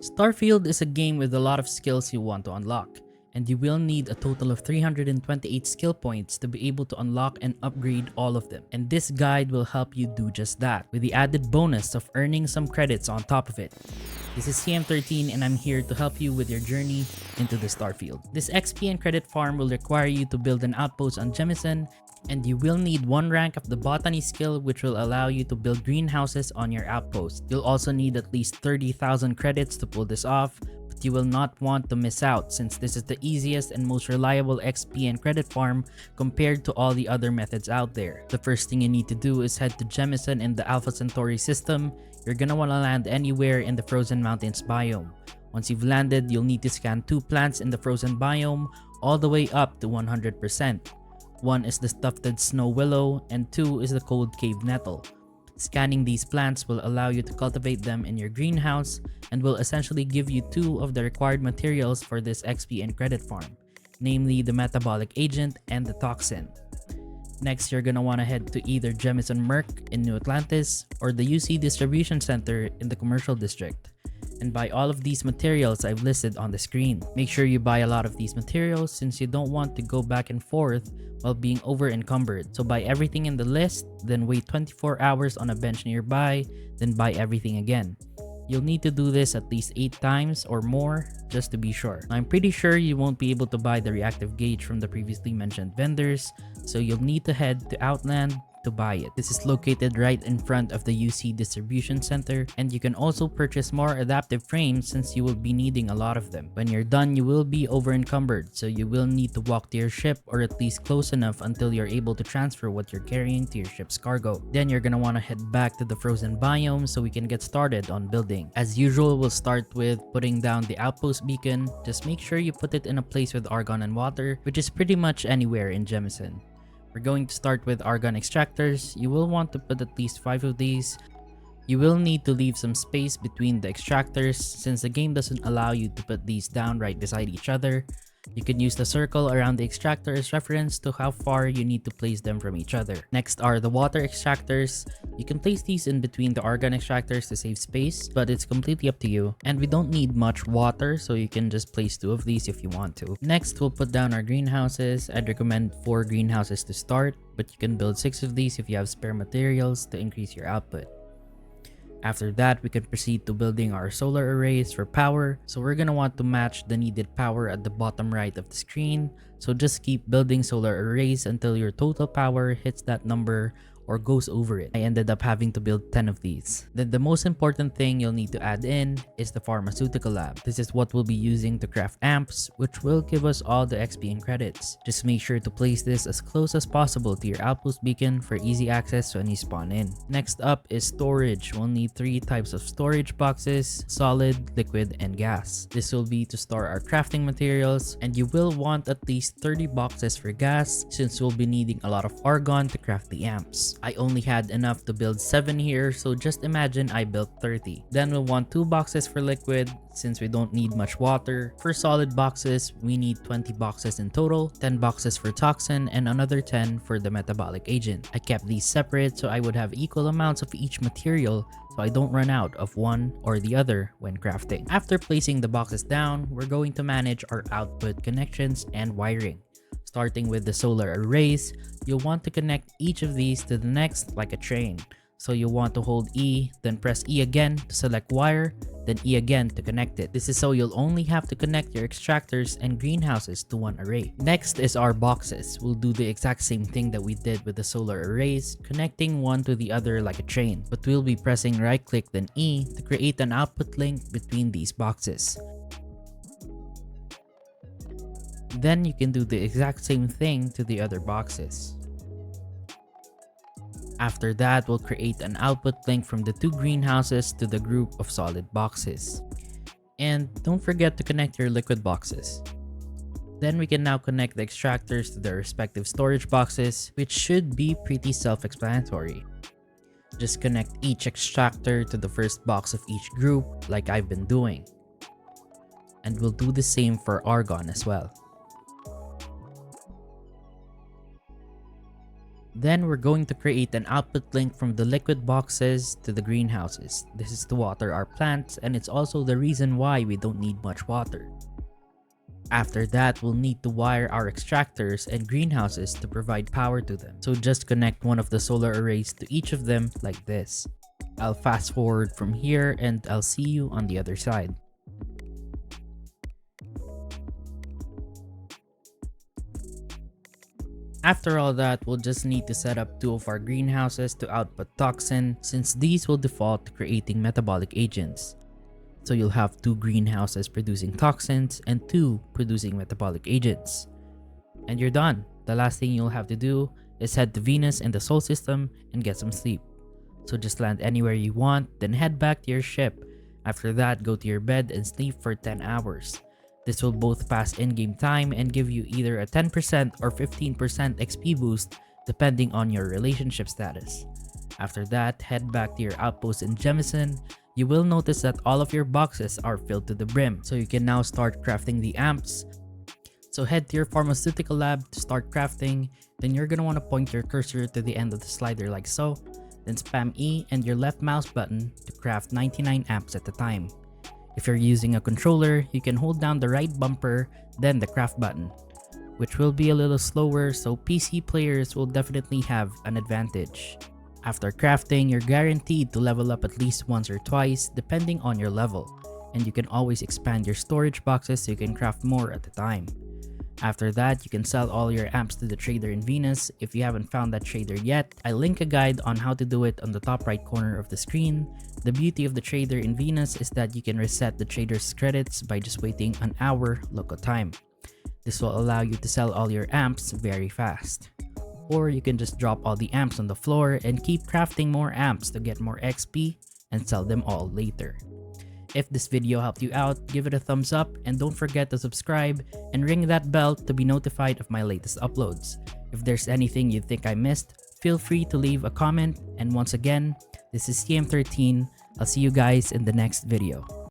Starfield is a game with a lot of skills you want to unlock, and you will need a total of 328 skill points to be able to unlock and upgrade all of them. And this guide will help you do just that, with the added bonus of earning some credits on top of it. This is CM13 and I'm here to help you with your journey into the Starfield. This XP and credit farm will require you to build an outpost on Jemison, and you will need 1 rank of the Botany skill, which will allow you to build greenhouses on your outpost. You'll also need at least 30,000 credits to pull this off, but you will not want to miss out since this is the easiest and most reliable XP and credit farm compared to all the other methods out there. The first thing you need to do is head to Jemison in the Alpha Centauri system. You're gonna want to land anywhere in the Frozen Mountains biome. Once you've landed, you'll need to scan 2 plants in the frozen biome all the way up to 100%. 1 is the tufted snow willow and 2 is the cold cave nettle. Scanning these plants will allow you to cultivate them in your greenhouse and will essentially give you 2 of the required materials for this XP and credit farm, namely the metabolic agent and the toxin. Next, you're gonna want to head to either Jemison Merc in New Atlantis or the UC Distribution Center in the Commercial District, and buy all of these materials I've listed on the screen. Make sure you buy a lot of these materials since you don't want to go back and forth while being over encumbered. So buy everything in the list, then wait 24 hours on a bench nearby, then buy everything again. You'll need to do this at least 8 times or more just to be sure. I'm pretty sure you won't be able to buy the reactive gauge from the previously mentioned vendors, so you'll need to head to Outland to buy it. This is located right in front of the UC Distribution Center, and you can also purchase more adaptive frames since you will be needing a lot of them. When you're done, you will be over encumbered, so you will need to walk to your ship or at least close enough until you're able to transfer what you're carrying to your ship's cargo. Then you're gonna want to head back to the frozen biome so we can get started on building. As usual, we'll start with putting down the outpost beacon. Just make sure you put it in a place with argon and water, which is pretty much anywhere in Jemison. We're going to start with argon extractors. You will want to put at least 5 of these. You will need to leave some space between the extractors since the game doesn't allow you to put these down right beside each other. You can use the circle around the extractor as reference to how far you need to place them from each other. Next are the water extractors. You can place these in between the argon extractors to save space, but it's completely up to you. And we don't need much water, so you can just place 2 of these if you want to. Next, we'll put down our greenhouses. I'd recommend 4 greenhouses to start, but you can build 6 of these if you have spare materials to increase your output. After that, we can proceed to building our solar arrays for power. So we're gonna want to match the needed power at the bottom right of the screen. So just keep building solar arrays until your total power hits that number or goes over it. I ended up having to build 10 of these. Then the most important thing you'll need to add in is the Pharmaceutical Lab. This is what we'll be using to craft amps, which will give us all the XP and credits. Just make sure to place this as close as possible to your outpost beacon for easy access when you spawn in. Next up is storage. We'll need 3 types of storage boxes: solid, liquid, and gas. This will be to store our crafting materials, and you will want at least 30 boxes for gas since we'll be needing a lot of argon to craft the amps. I only had enough to build 7 here, so just imagine I built 30. Then we'll want 2 boxes for liquid since we don't need much water. For solid boxes, we need 20 boxes in total, 10 boxes for toxin, and another 10 for the metabolic agent. I kept these separate so I would have equal amounts of each material so I don't run out of one or the other when crafting. After placing the boxes down, we're going to manage our output connections and wiring. Starting with the solar arrays, you'll want to connect each of these to the next like a train. So you'll want to hold E, then press E again to select wire, then E again to connect it. This is so you'll only have to connect your extractors and greenhouses to one array. Next is our boxes. We'll do the exact same thing that we did with the solar arrays, connecting one to the other like a train. But we'll be pressing right click then E to create an output link between these boxes. Then you can do the exact same thing to the other boxes. After that, we'll create an output link from the 2 greenhouses to the group of solid boxes. And don't forget to connect your liquid boxes. Then we can now connect the extractors to their respective storage boxes, which should be pretty self-explanatory. Just connect each extractor to the first box of each group like I've been doing. And we'll do the same for argon as well. Then we're going to create an output link from the liquid boxes to the greenhouses. This is to water our plants, and it's also the reason why we don't need much water. After that, we'll need to wire our extractors and greenhouses to provide power to them. So just connect one of the solar arrays to each of them like this. I'll fast forward from here and I'll see you on the other side. After all that, we'll just need to set up 2 of our greenhouses to output toxin, since these will default to creating metabolic agents. So you'll have 2 greenhouses producing toxins and 2 producing metabolic agents. And you're done. The last thing you'll have to do is head to Venus in the Sol system and get some sleep. So just land anywhere you want, then head back to your ship. After that, go to your bed and sleep for 10 hours. This will both pass in-game time and give you either a 10% or 15% XP boost depending on your relationship status. After that, head back to your outpost in Jemison. You will notice that all of your boxes are filled to the brim, so you can now start crafting the amps. So head to your Pharmaceutical Lab to start crafting, then you're gonna want to point your cursor to the end of the slider like so, then spam E and your left mouse button to craft 99 amps at a time. If you're using a controller, you can hold down the right bumper, then the craft button, which will be a little slower, so PC players will definitely have an advantage. After crafting, you're guaranteed to level up at least once or twice depending on your level, and you can always expand your storage boxes so you can craft more at a time. After that, you can sell all your amps to the trader in Venus. If you haven't found that trader yet, I link a guide on how to do it on the top right corner of the screen. The beauty of the trader in Venus is that you can reset the trader's credits by just waiting an hour local time. This will allow you to sell all your amps very fast. Or you can just drop all the amps on the floor and keep crafting more amps to get more XP and sell them all later. If this video helped you out, give it a thumbs up and don't forget to subscribe and ring that bell to be notified of my latest uploads. If there's anything you think I missed, feel free to leave a comment, and once again, this is CM13. I'll see you guys in the next video.